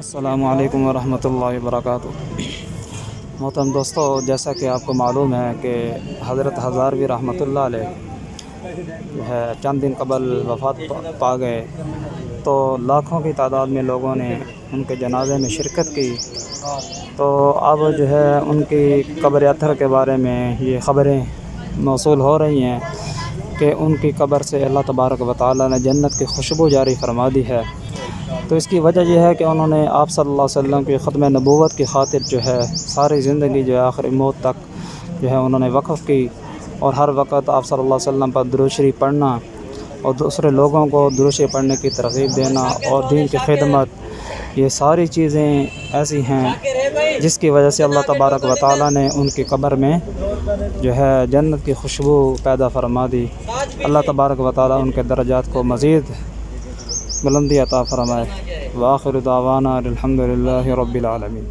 السلام علیکم ورحمۃ اللہ وبرکاتہ۔ محترم دوستو، جیسا کہ آپ کو معلوم ہے کہ حضرت ہزاروی رحمۃ اللہ علیہ جو ہے چند دن قبل وفات پا گئے، تو لاکھوں کی تعداد میں لوگوں نے ان کے جنازے میں شرکت کی۔ تو اب جو ہے ان کی قبر اطہر کے بارے میں یہ خبریں موصول ہو رہی ہیں کہ ان کی قبر سے اللہ تبارک و تعالیٰ نے جنت کی خوشبو جاری فرما دی ہے۔ تو اس کی وجہ یہ ہے کہ انہوں نے آپ صلی اللہ علیہ وسلم کی ختم نبوت کی خاطر جو ہے ساری زندگی جو ہے آخری موت تک جو ہے انہوں نے وقف کی، اور ہر وقت آپ صلی اللہ علیہ وسلم پر درود شریف پڑھنا اور دوسرے لوگوں کو درود شریف پڑھنے کی ترغیب دینا اور دین کی خدمت، یہ ساری چیزیں ایسی ہیں جس کی وجہ سے اللہ تبارک و تعالیٰ نے ان کی قبر میں جو ہے جنت کی خوشبو پیدا فرما دی۔ اللہ تبارک و تعالیٰ ان کے درجات کو مزید بلندی عطا فرمائے۔ وآخر دعوانا الحمد للہ رب العالمین۔